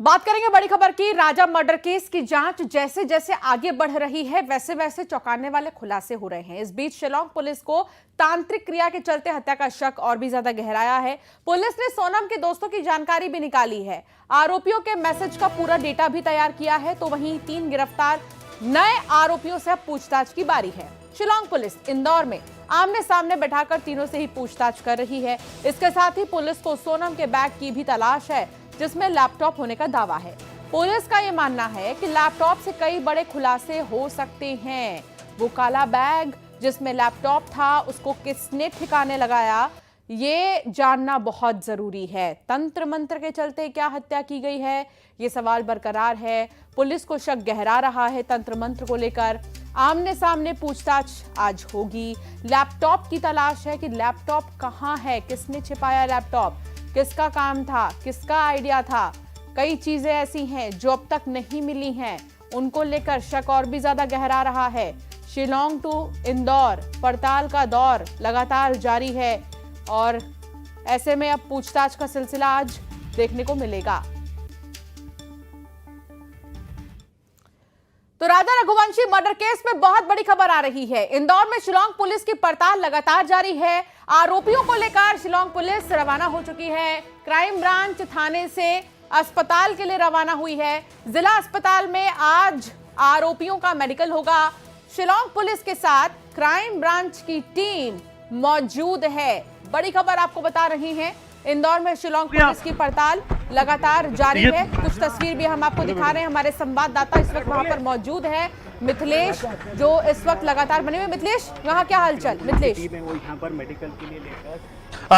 बात करेंगे बड़ी खबर की। राजा मर्डर केस की जांच जैसे जैसे आगे बढ़ रही है वैसे वैसे चौंकाने वाले खुलासे हो रहे हैं। इस बीच शिलांग पुलिस को तांत्रिक क्रिया के चलते हत्या का शक और भी ज्यादा गहराया है। पुलिस ने सोनम के दोस्तों की जानकारी भी निकाली है। आरोपियों के मैसेज का पूरा डेटा भी तैयार किया है। तो वहीं 3 गिरफ्तार नए आरोपियों से अब पूछताछ की बारी है। शिलांग पुलिस इंदौर में आमने सामने बैठाकर तीनों से ही पूछताछ कर रही है। इसके साथ ही पुलिस को सोनम के बैग की भी तलाश है जिसमें लैपटॉप होने का दावा है। पुलिस का यह मानना है कि लैपटॉप से कई बड़े खुलासे हो सकते हैं। वो काला बैग जिसमें लैपटॉप था उसको किसने ठिकाने लगाया, ये जानना बहुत जरूरी है। तंत्र मंत्र के चलते क्या हत्या की गई है, ये सवाल बरकरार है। पुलिस को शक गहरा रहा है तंत्र मंत्र को लेकर। आमने सामने पूछताछ आज होगी। लैपटॉप की तलाश है कि लैपटॉप कहां है, किसने छिपाया लैपटॉप, किसका काम था, किसका आइडिया था। कई चीजें ऐसी हैं जो अब तक नहीं मिली हैं, उनको लेकर शक और भी ज्यादा गहरा रहा है। शिलांग टू इंदौर पड़ताल का दौर लगातार जारी है और ऐसे में अब पूछताछ का सिलसिला आज देखने को मिलेगा। तो राजा रघुवंशी मर्डर केस में बहुत बड़ी खबर आ रही है। इंदौर में शिलांग पुलिस की पड़ताल लगातार जारी है। आरोपियों को लेकर शिलांग पुलिस रवाना हो चुकी है। क्राइम ब्रांच थाने से अस्पताल के लिए रवाना हुई है। जिला अस्पताल में आज आरोपियों का मेडिकल होगा। शिलांग पुलिस के साथ क्राइम ब्रांच की टीम मौजूद है। बड़ी खबर आपको बता रही हैं। इंदौर में शिलांग पुलिस की पड़ताल लगातार जारी है। कुछ तस्वीर भी हम आपको दिखा रहे हैं। हमारे संवाददाता इस वक्त वहां पर मौजूद है, मिथिलेश, जो इस वक्त लगातार बने हुए। मिथिलेश, वहां क्या हालचाल? मिथिलेश, वो यहाँ पर मेडिकल के लिए लेकर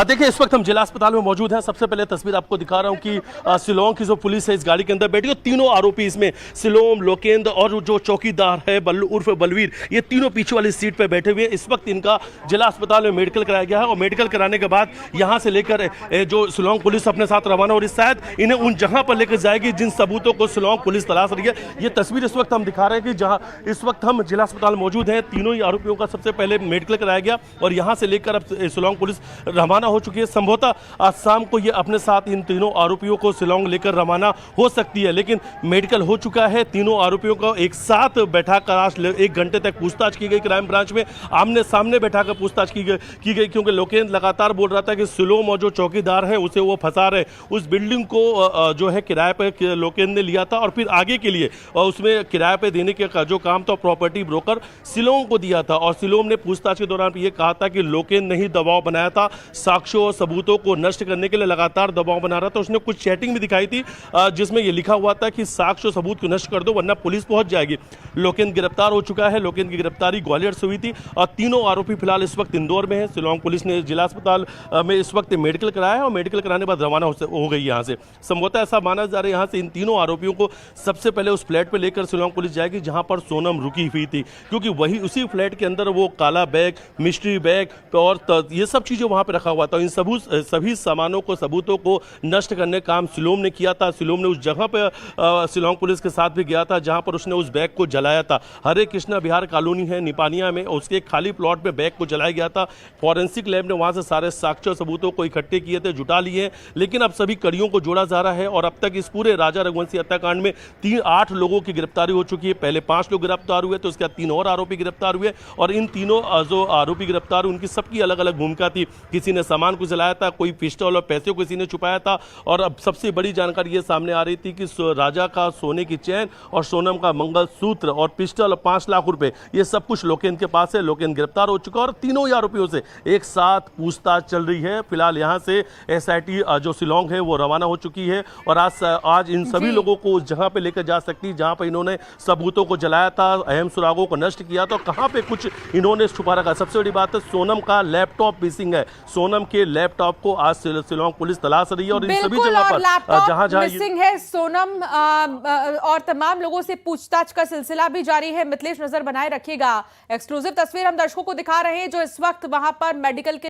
देखिए, इस वक्त हम जिला अस्पताल में मौजूद हैं। सबसे पहले तस्वीर आपको दिखा रहा हूं कि शिलांग की जो पुलिस है इस गाड़ी के अंदर बैठी है। तीनों आरोपी इसमें सिलोम, लोकेंद्र और जो चौकीदार है बल्लू उर्फ बलवीर, ये तीनों पीछे वाली सीट पर बैठे हुए हैं। इस वक्त इनका जिला अस्पताल में मेडिकल कराया गया है और मेडिकल कराने के बाद यहाँ से लेकर जो शिलांग पुलिस अपने साथ रवाना हो रही है। शायद इन्हें उन जगह पर लेकर जाएगी जिन सबूतों को शिलांग पुलिस तलाश रही है। ये तस्वीर इस वक्त हम दिखा रहे हैं कि जहाँ इस वक्त हम जिला अस्पताल मौजूद हैं। तीनों ही आरोपियों का सबसे पहले मेडिकल कराया गया और यहाँ से लेकर अब शिलांग पुलिस रवाना हो चुकी है। संभवतः आज शाम को ये अपने साथ इन तीनों आरोपियों को शिलांग लेकर रवाना हो सकती है, लेकिन मेडिकल हो चुका है। तीनों आरोपियों को एक साथ बैठाकर आज 1 घंटे तक पूछताछ की गई। क्राइम ब्रांच में आमने सामने बैठाकर पूछताछ की गई क्योंकि लोकेंद्र लगातार बोल रहा था कि शिलोम और जो चौकीदार हैं उसे वो फंसा रहे। उस बिल्डिंग को जो है किराए पर लोकेंद्र ने लिया था और फिर आगे के लिए उसमें किराए पर देने का जो काम था प्रॉपर्टी ब्रोकर शिलोम को दिया था। और शिलोम ने पूछताछ के दौरान ये कहा था कि लोकेंद्र ने ही दबाव बनाया था, साक्ष्यों और सबूतों को नष्ट करने के लिए लगातार दबाव बना रहा था। उसने कुछ चैटिंग भी दिखाई थी जिसमें यह लिखा हुआ था कि साक्ष्य सबूत को नष्ट कर दो वरना पुलिस पहुंच जाएगी। लोकेंद्र गिरफ्तार हो चुका है। लोकेंद्र की गिरफ्तारी ग्वालियर से हुई थी और तीनों आरोपी फिलहाल इस वक्त इंदौर में है। शिलांग पुलिस ने जिला अस्पताल में इस वक्त मेडिकल कराया है और मेडिकल कराने के बाद रवाना हो गई यहाँ से। संभवतः ऐसा माना जा रहा है यहाँ से इन तीनों आरोपियों को सबसे पहले उस फ्लैट पर लेकर शिलांग पुलिस जाएगी जहां पर सोनम रुकी हुई थी, क्योंकि वही उसी फ्लैट के अंदर वो काला बैग, मिस्ट्री बैग और ये सब चीजें वहां पर रखा हुआ था। इन सभी सामानों को, सबूतों को नष्ट करने का काम शिलोम ने किया था। शिलोम ने उस जगह पर शिलांग पुलिस के साथ भी गया था जहां पर उसने उस बैग को जलाया था। हरे कृष्णा विहार कॉलोनी है निपानिया में, उसके खाली प्लॉट में बैग को जलाया गया था। फॉरेंसिक लैब ने वहां से सारे साक्ष्य सबूतों को इकट्ठे किए थे, जुटा लिए, लेकिन अब सभी कड़ियों को जोड़ा जा रहा है और अब तक इस पूरे राजा रघुवंशी हत्याकांड में 8 लोगों की गिरफ्तारी हो चुकी है। पहले 5 लोग गिरफ्तार हुए तो उसके बाद 3 और आरोपी गिरफ्तार हुए और इन तीनों जो आरोपी गिरफ्तार उनकी सबकी अलग अलग भूमिका थी। किसी ने सामान को जलाया था, कोई पिस्टल और पैसे को किसी ने छुपाया था और अब सबसे बड़ी जानकारी ये सामने आ रही थी कि राजा का सोने की चैन और सोनम का मंगलसूत्र और पिस्टल और 5 लाख रुपए, ये सब कुछ लोकेंद्र के पास है। लोकेंद्र गिरफ्तार हो चुका है और तीनों ही आरोपियों से एक साथ पूछताछ चल रही है। फिलहाल यहां से एसआईटी जो शिलांग है वो रवाना हो चुकी है और आज इन सभी लोगों को उस जगह पे लेकर जा सकती है जहां पर इन्होंने सबूतों को जलाया था, अहम सुरागों को नष्ट किया था, कहां पे कुछ इन्होंने छुपा रखा। सबसे बड़ी बात है सोनम का लैपटॉप मिसिंग है। सोनम के लैपटॉप को आज शिलांग पुलिस तलाश रही है और इन सभी जगह पर जहां मिसिंग है सोनम और तमाम लोगों से पूछताछ का सिलसिला भी जारी है। मिथिलेश, नजर बनाए रखिएगा। एक्सक्लूसिव तस्वीर हम दर्शकों को दिखा रहे हैं जो इस वक्त वहां पर मेडिकल के